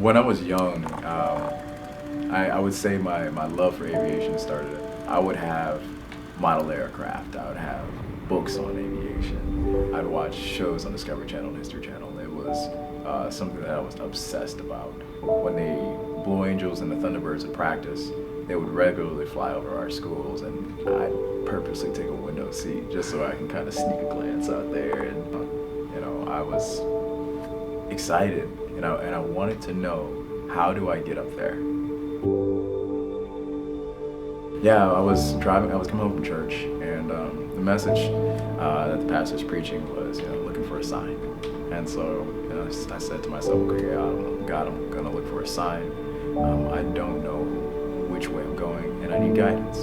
When I was young, I would say my love for aviation started. I would have model aircraft. I would have books on aviation. I'd watch shows on Discovery Channel and History Channel. It was something that I was obsessed about. When the Blue Angels and the Thunderbirds would practice, they would regularly fly over our schools, and I'd purposely take a window seat just so I can kind of sneak a glance out there. And I was excited, and I wanted to know, how do I get up there? Yeah, I was coming home from church, and the message that the pastor was preaching was, looking for a sign. And so, I said to myself, okay, God, I'm gonna look for a sign. I don't know which way I'm going, and I need guidance.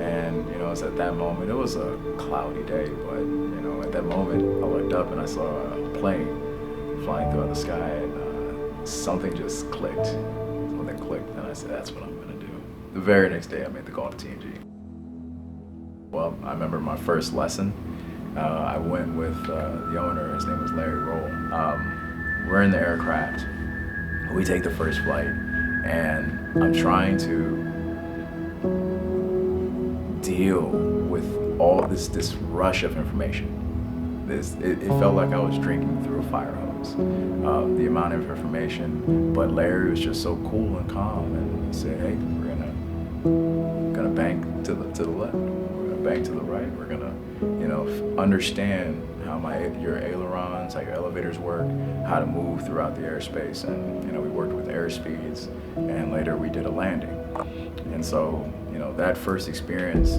And it was at that moment, it was a cloudy day, but at that moment, I looked up and I saw a plane flying throughout the sky, and something just clicked. Something clicked, and I said, that's what I'm gonna do. The very next day, I made the call to TNG. Well, I remember my first lesson. I went with the owner. His name was Larry Roll. We're in the aircraft. We take the first flight, and I'm trying to deal with all this rush of information. It felt like I was drinking through a fire hose. The amount of information, but Larry was just so cool and calm, and he said, "Hey, we're gonna bank to the left. We're gonna bank to the right. We're gonna, understand how your ailerons, how your elevators work, how to move throughout the airspace." And we worked with airspeeds, and later we did a landing. And so that first experience,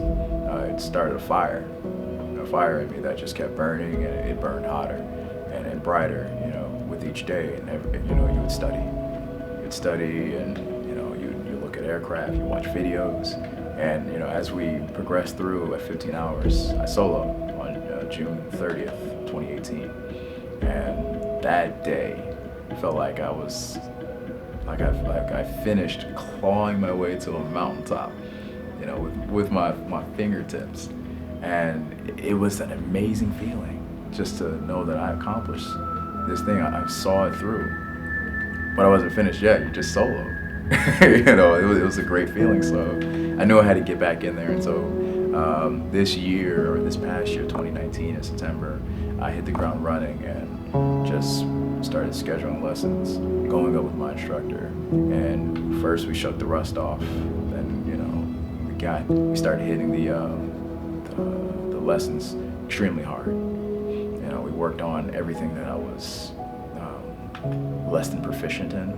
it started a fire in me that just kept burning, and it burned hotter and brighter, with each day. And you would study, and you look at aircraft, you watch videos, and as we progressed through at 15 hours, I solo on June 30th, 2018, and that day felt like I was I finished clawing my way to a mountaintop, with my fingertips. And it was an amazing feeling just to know that I accomplished this thing. I saw it through, but I wasn't finished yet. You just soloed. It was a great feeling. So I knew I had to get back in there. And so this past year, 2019 in September, I hit the ground running and just started scheduling lessons, going up with my instructor. And first we shook the rust off. Then we started hitting the lessons extremely hard. We worked on everything that I was less than proficient in,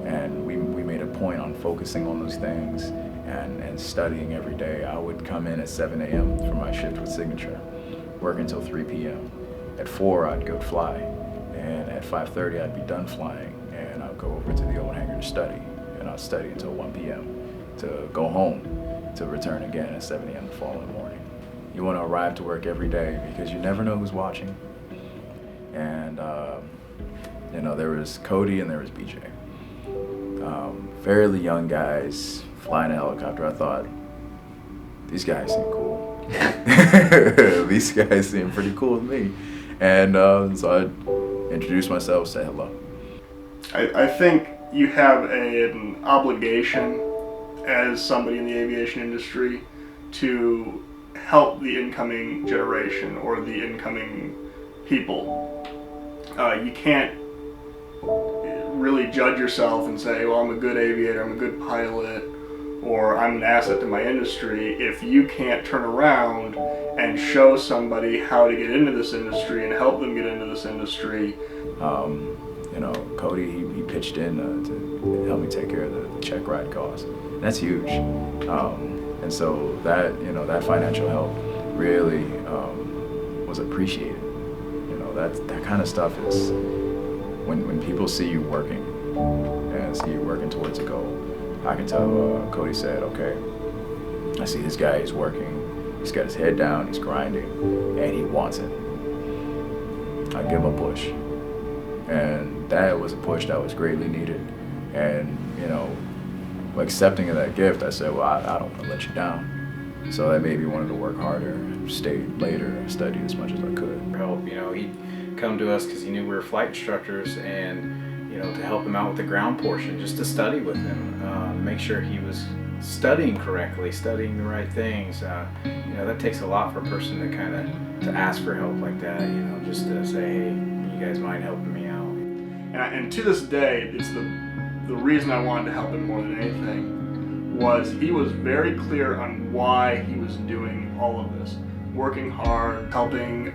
and we made a point on focusing on those things and studying every day. I would come in at 7 a.m. for my shift with Signature, work until 3 p.m. At 4, I'd go fly, and at 5:30, I'd be done flying, and I'd go over to the old hangar to study, and I'd study until 1 p.m. to go home, to return again at 7 a.m. the following morning. You want to arrive to work every day because you never know who's watching. And, there was Cody and there was BJ. Fairly young guys flying a helicopter. I thought, these guys seem cool. These guys seem pretty cool with me. And so I introduced myself, said hello. I think you have an obligation as somebody in the aviation industry to help the incoming generation or the incoming people. You can't really judge yourself and say, well, I'm a good aviator, I'm a good pilot, or I'm an asset to my industry, if you can't turn around and show somebody how to get into this industry and help them get into this industry. Cody, he pitched in to help me take care of the check ride costs. That's huge. And so that financial help really was appreciated. That kind of stuff is when people see you working and see you working towards a goal. I can tell Cody said, okay, I see this guy, he's working, he's got his head down, he's grinding, and he wants it. I give him a push. And that was a push that was greatly needed. And, accepting of that gift, I said, well, I don't want to let you down. So that made me wanted to work harder, stayed later, studied as much as I could. Help, he'd come to us because he knew we were flight instructors, and to help him out with the ground portion, just to study with him, make sure he was studying correctly, studying the right things. That takes a lot for a person to kind of to ask for help like that. Just to say, hey, you guys mind helping me out? And to this day, it's the reason I wanted to help him more than anything was he was very clear on why he was doing all of this, working hard, helping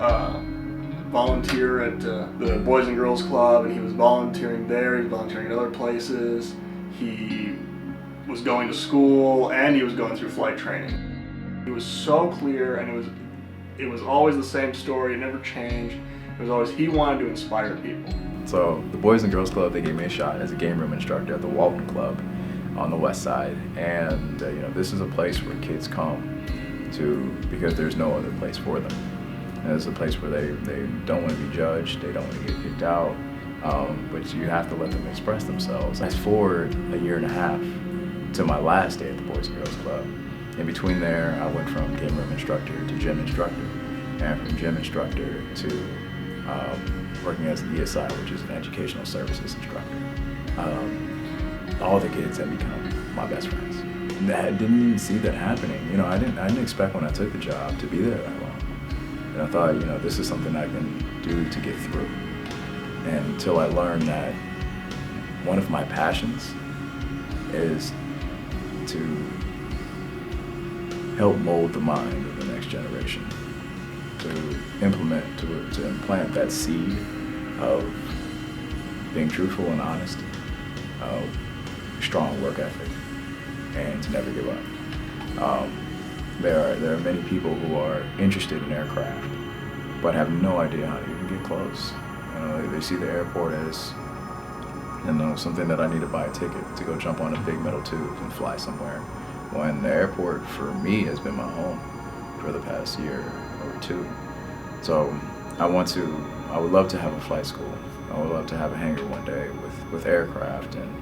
volunteer at the Boys and Girls Club, and he was volunteering there, he was volunteering at other places, he was going to school, and he was going through flight training. He was so clear, and it was always the same story, it never changed. It was always he wanted to inspire people. So the Boys and Girls Club, they gave me a shot as a game room instructor at the Walton Club on the west side, and this is a place where kids come to because there's no other place for them. And it's a place where they don't want to be judged, they don't want to get kicked out, but you have to let them express themselves. Fast forward a year and a half to my last day at the Boys and Girls Club. In between there, I went from game room instructor to gym instructor, and from gym instructor to working as an ESI, which is an educational services instructor. All the kids have become my best friends. I didn't even see that happening. I didn't expect when I took the job to be there that long. And I thought, this is something I can do to get through. And until I learned that one of my passions is to help mold the mind of the next generation, to implant that seed of being truthful and honest, of strong work ethic, and to never give up. There are many people who are interested in aircraft, but have no idea how to even get close. They see the airport as something that I need to buy a ticket to go jump on a big metal tube and fly somewhere. When the airport for me has been my home for the past year or two. So I would love to have a flight school. I would love to have a hangar one day with aircraft and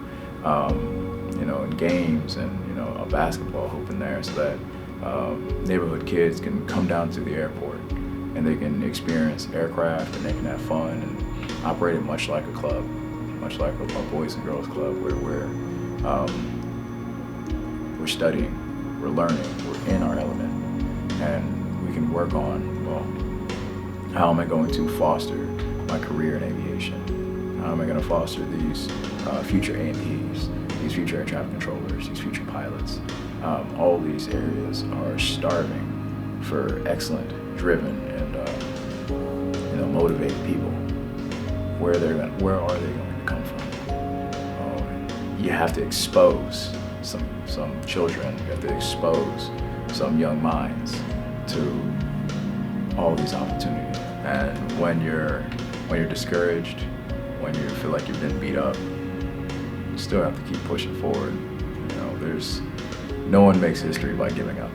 and games and a basketball hoop in there, so that neighborhood kids can come down to the airport and they can experience aircraft and they can have fun and operate it much like a club, much like a Boys and Girls Club, where we're studying, we're learning, we're in our element, and we can work on, how am I going to foster my career in aviation? How am I going to foster these future A&Ps, these future air traffic controllers, these future pilots? All these areas are starving for excellent, driven, and motivated people. Where are they going to come from? You have to expose some children. You have to expose some young minds to all these opportunities. And when you're discouraged, when you feel like you've been beat up, you still have to keep pushing forward. No one makes history by giving up.